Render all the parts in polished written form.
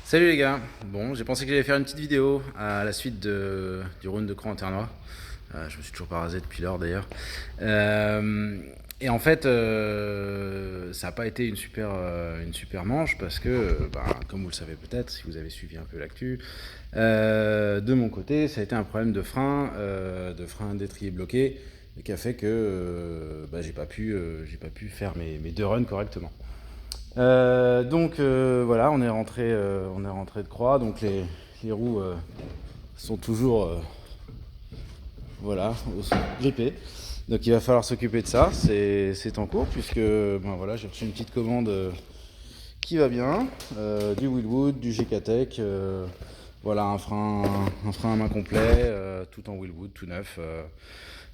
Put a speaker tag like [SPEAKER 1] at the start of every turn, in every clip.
[SPEAKER 1] Salut les gars, bon j'ai pensé que j'allais faire une petite vidéo à la suite du round de cran en Ternois. Je me suis toujours pas rasé depuis lors d'ailleurs. Et en fait ça n'a pas été une super manche parce que comme vous le savez peut-être si vous avez suivi un peu l'actu, de mon côté ça a été un problème de frein d'étrier bloqué qui a fait que j'ai pas pu faire mes deux runs correctement. Voilà, on est rentré de Croix, donc les roues sont toujours voilà, grippées. Donc il va falloir s'occuper de ça, c'est en cours puisque voilà, j'ai reçu une petite commande qui va bien, du Wilwood, du GK-Tech, voilà un frein à main complet, tout en Wilwood, tout neuf.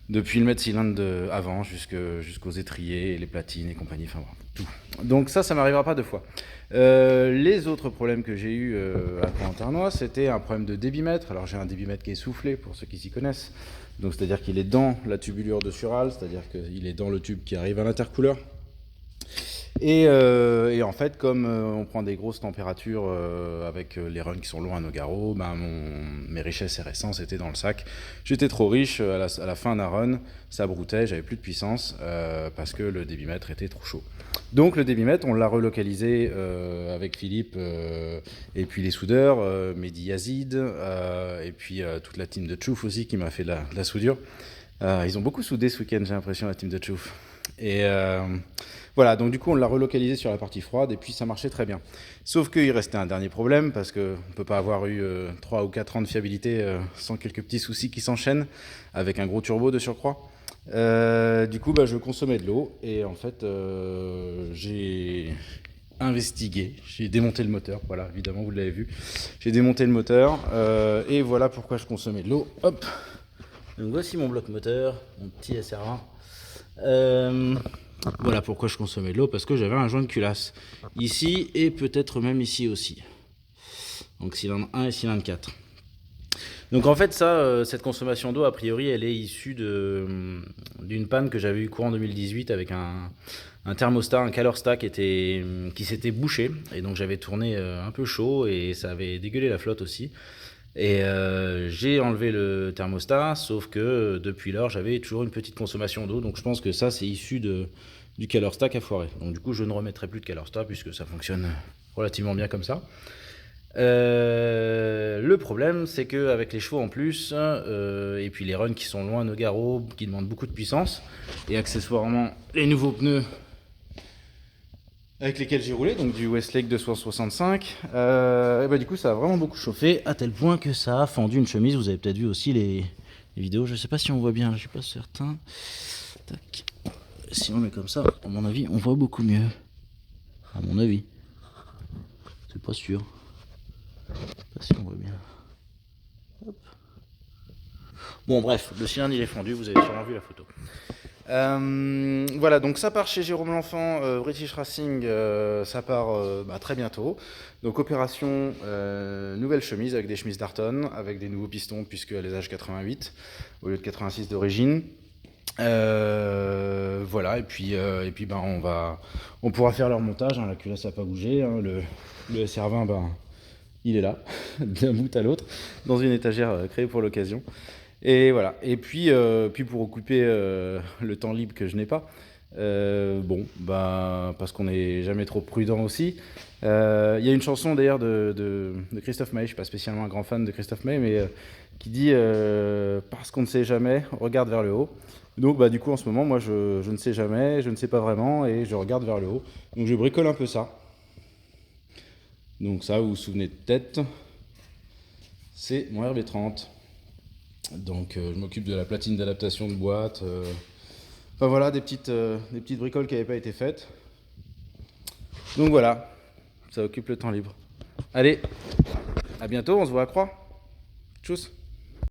[SPEAKER 1] Depuis le mètre cylindre avant jusqu'aux étriers, les platines et compagnie, enfin voilà, tout. Donc ça m'arrivera pas deux fois. Les autres problèmes que j'ai eu à Corentin, c'était un problème de débitmètre. Alors j'ai un débitmètre qui est soufflé pour ceux qui s'y connaissent. Donc c'est-à-dire qu'il est dans la tubulure de Sural, c'est-à-dire qu'il est dans le tube qui arrive à l'intercouleur. Et en fait, comme on prend des grosses températures avec les runs qui sont longs à Nogaro, mes richesses et récents étaient dans le sac. J'étais trop riche, à la fin d'un run, ça broutait, j'avais plus de puissance parce que le débitmètre était trop chaud. Donc le débitmètre, on l'a relocalisé avec Philippe et puis les soudeurs, Mehdi Yazid, et puis toute la team de Tchouf aussi qui m'a fait de la soudure. Ils ont beaucoup soudé ce week-end, j'ai l'impression, la team de Tchouf. Et voilà, donc du coup on l'a relocalisé sur la partie froide et puis ça marchait très bien. Sauf qu'il restait un dernier problème parce qu'on ne peut pas avoir eu 3 ou 4 ans de fiabilité sans quelques petits soucis qui s'enchaînent avec un gros turbo de surcroît. Du coup je consommais de l'eau et en fait j'ai investigué, j'ai démonté le moteur, voilà évidemment vous l'avez vu, j'ai démonté le moteur et voilà pourquoi je consommais de l'eau. Hop, donc voici mon bloc moteur, mon petit SR1. Voilà pourquoi je consommais de l'eau, parce que j'avais un joint de culasse ici et peut-être même ici aussi. Donc cylindre 1 et cylindre 4. Donc en fait cette consommation d'eau a priori elle est issue d'une panne que j'avais eu courant 2018 avec un thermostat, un calorstat qui s'était bouché et donc j'avais tourné un peu chaud et ça avait dégueulé la flotte aussi. Et j'ai enlevé le thermostat, sauf que depuis lors j'avais toujours une petite consommation d'eau, donc je pense que ça c'est issu du calorstat qui a foiré. Donc du coup je ne remettrai plus de calorstat puisque ça fonctionne relativement bien comme ça. Le problème c'est qu'avec les chevaux en plus, et puis les runs qui sont loin Nogaro, qui demandent beaucoup de puissance, et accessoirement les nouveaux pneus avec lesquels j'ai roulé, donc du Westlake 265, et du coup ça a vraiment beaucoup chauffé, à tel point que ça a fendu une chemise. Vous avez peut-être vu aussi les vidéos, je sais pas si on voit bien, je suis pas certain. Tac. Si on met comme ça, à mon avis, on voit beaucoup mieux. À mon avis. C'est pas sûr. Je sais pas si on voit bien. Hop. Bon bref, le cylindre il est fendu, vous avez sûrement vu la photo. Voilà, donc ça part chez Jérôme L'Enfant, British Racing, ça part très bientôt. Donc opération nouvelle chemise avec des chemises Darton, avec des nouveaux pistons puisque à les âges 88 au lieu de 86 d'origine. Voilà, et puis on pourra faire leur montage, hein, la culasse n'a pas bougé, hein, le SR20 il est là, d'un bout à l'autre, dans une étagère créée pour l'occasion. Et voilà. Et puis pour occuper le temps libre que je n'ai pas, parce qu'on n'est jamais trop prudent aussi. Il y a une chanson d'ailleurs de Christophe Maé, je ne suis pas spécialement un grand fan de Christophe Maé, mais qui dit parce qu'on ne sait jamais, on regarde vers le haut. Donc du coup en ce moment, moi je ne sais jamais, je ne sais pas vraiment, et je regarde vers le haut. Donc je bricole un peu ça. Donc ça, vous vous souvenez peut-être, c'est mon RB30. Donc je m'occupe de la platine d'adaptation de boîte. Enfin voilà, des petites bricoles qui n'avaient pas été faites. Donc voilà, ça occupe le temps libre. Allez, à bientôt, on se voit à Croix. Tchuss.